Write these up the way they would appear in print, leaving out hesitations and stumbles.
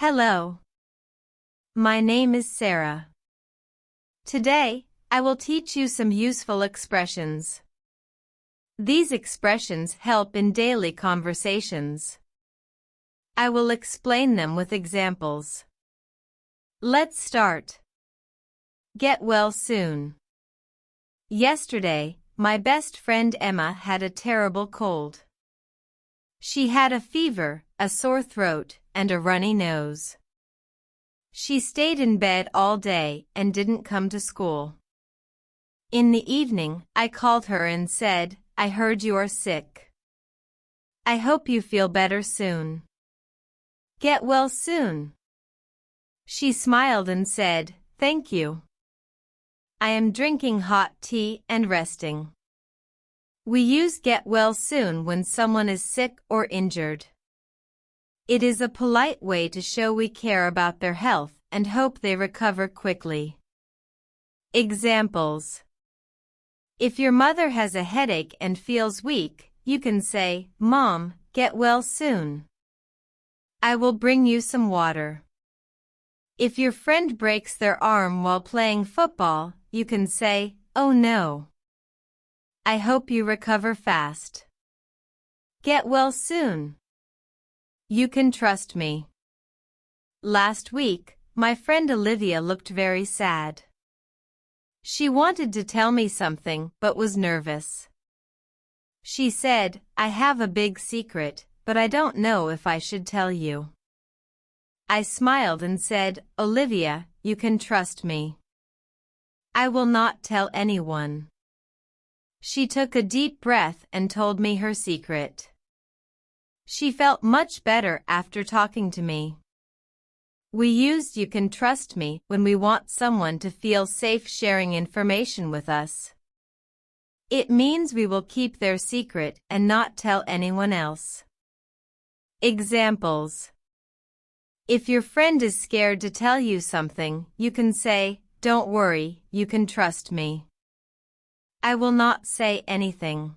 Hello. My name is Sarah. Today, I will teach you some useful expressions. These expressions help in daily conversations. I will explain them with examples. Let's start. Get well soon. Yesterday, my best friend Emma had a terrible cold. She had a fever, a sore throat, and a runny nose. She stayed in bed all day and didn't come to school. In the evening, I called her and said, "I heard you are sick. I hope you feel better soon. Get well soon." She smiled and said, "Thank you. I am drinking hot tea and resting." We use get well soon when someone is sick or injured. It is a polite way to show we care about their health and hope they recover quickly. Examples. If your mother has a headache and feels weak, you can say, "Mom, get well soon. I will bring you some water." If your friend breaks their arm while playing football, you can say, "Oh no. I hope you recover fast. Get well soon. You can trust me." Last week, my friend Olivia looked very sad. She wanted to tell me something but was nervous. She said, "I have a big secret, but I don't know if I should tell you." I smiled and said, "Olivia, you can trust me. I will not tell anyone." She took a deep breath and told me her secret. She felt much better after talking to me. We used "you can trust me" when we want someone to feel safe sharing information with us. It means we will keep their secret and not tell anyone else. Examples. If your friend is scared to tell you something, you can say, "Don't worry, you can trust me. I will not say anything."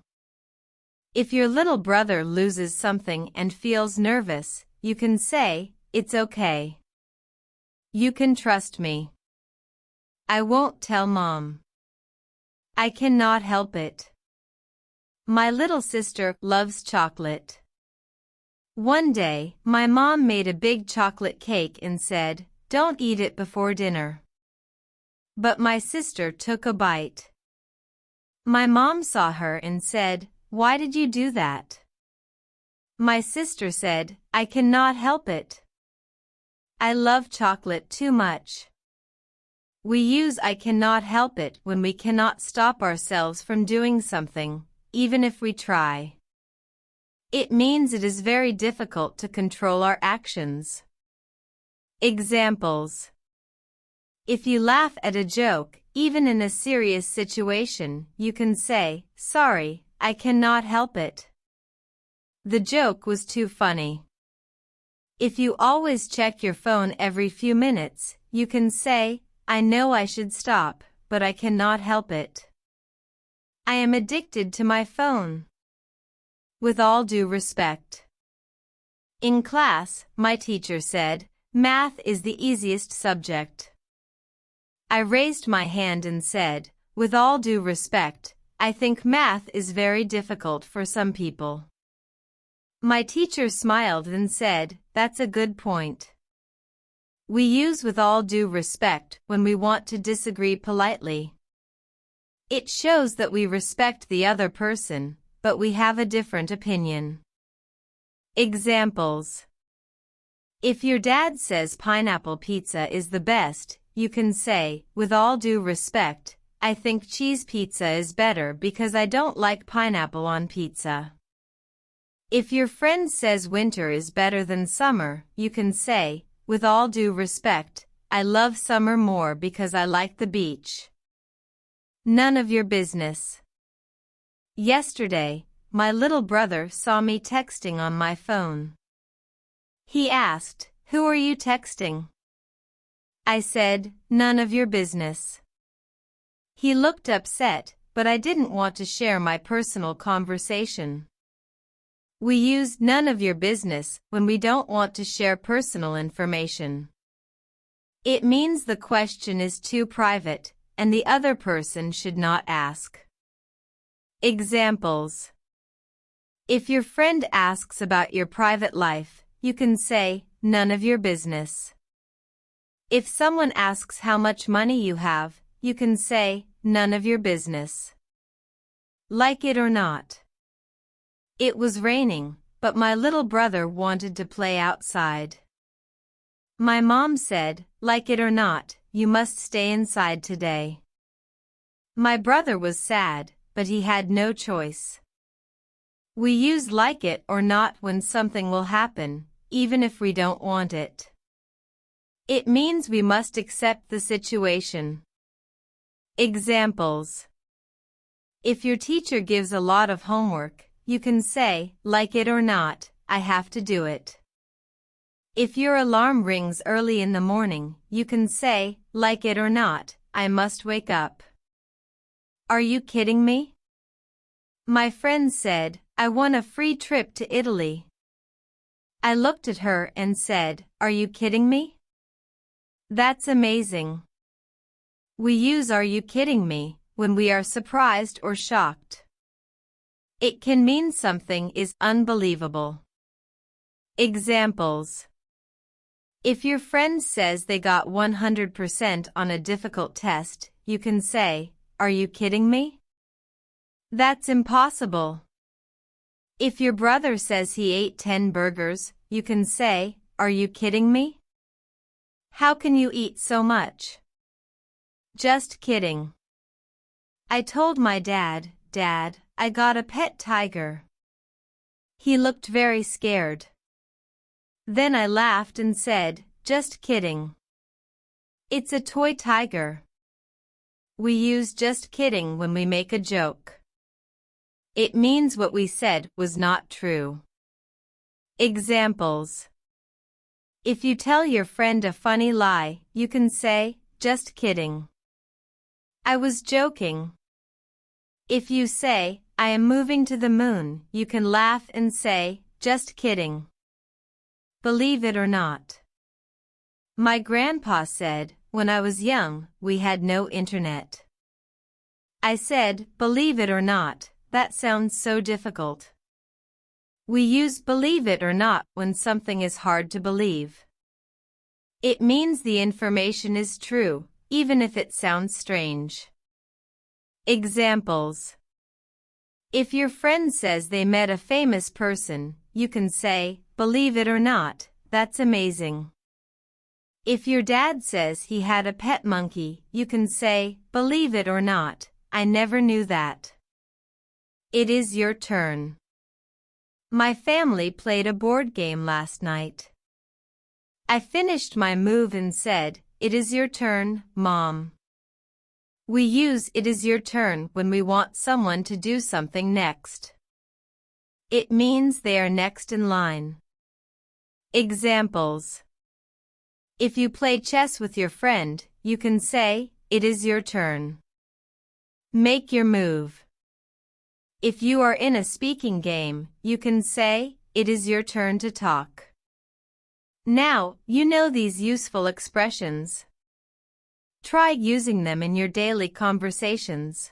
If your little brother loses something and feels nervous, you can say, "It's okay. You can trust me. I won't tell Mom. I cannot help it. My little sister loves chocolate." One day, my mom made a big chocolate cake and said, "Don't eat it before dinner." But my sister took a bite. My mom saw her and said, "Why did you do that?" My sister said, "I cannot help it. I love chocolate too much." We use "I cannot help it" when we cannot stop ourselves from doing something, even if we try. It means it is very difficult to control our actions. Examples. If you laugh at a joke, even in a serious situation, you can say, "Sorry, I cannot help it. The joke was too funny." If you always check your phone every few minutes, you can say, "I know I should stop, but I cannot help it. I am addicted to my phone." With all due respect. In class, my teacher said, "Math is the easiest subject." I raised my hand and said, "With all due respect, I think math is very difficult for some people." My teacher smiled and said, "That's a good point." We use "with all due respect" when we want to disagree politely. It shows that we respect the other person, but we have a different opinion. Examples. If your dad says pineapple pizza is the best, you can say, "With all due respect, I think cheese pizza is better because I don't like pineapple on pizza." If your friend says winter is better than summer, you can say, "With all due respect, I love summer more because I like the beach." None of your business. Yesterday, my little brother saw me texting on my phone. He asked, "Who are you texting?" I said, "None of your business." He looked upset, but I didn't want to share my personal conversation. We use none of your business when we don't want to share personal information. It means the question is too private, and the other person should not ask. Examples. If your friend asks about your private life, you can say, none of your business. If someone asks how much money you have, you can say, none of your business. Like it or not. It was raining, but my little brother wanted to play outside. My mom said, like it or not, you must stay inside today. My brother was sad, but he had no choice. We use like it or not when something will happen, even if we don't want it. It means we must accept the situation. Examples. If your teacher gives a lot of homework, you can say, like it or not, I have to do it. If your alarm rings early in the morning, you can say, like it or not, I must wake up. Are you kidding me? My friend said, I won a free trip to Italy. I looked at her and said, are you kidding me? That's amazing. We use are you kidding me when we are surprised or shocked. It can mean something is unbelievable. Examples. If your friend says they got 100% on a difficult test, you can say, are you kidding me? That's impossible. If your brother says he ate 10 burgers, you can say, are you kidding me? How can you eat so much? Just kidding. I told my dad, Dad, I got a pet tiger. He looked very scared. Then I laughed and said, just kidding. It's a toy tiger. We use just kidding when we make a joke. It means what we said was not true. Examples. If you tell your friend a funny lie, you can say, just kidding. I was joking. If you say, I am moving to the moon, you can laugh and say, just kidding. Believe it or not. My grandpa said, when I was young, we had no internet. I said, believe it or not, that sounds so difficult. We use believe it or not when something is hard to believe. It means the information is true, even if it sounds strange. Examples. If your friend says they met a famous person, you can say, believe it or not, that's amazing. If your dad says he had a pet monkey, you can say, believe it or not, I never knew that. It is your turn. My family played a board game last night. I finished my move and said, it is your turn, Mom. We use it is your turn when we want someone to do something next. It means they are next in line. Examples. If you play chess with your friend, you can say, it is your turn. Make your move. If you are in a speaking game, you can say, it is your turn to talk. Now, you know these useful expressions. Try using them in your daily conversations.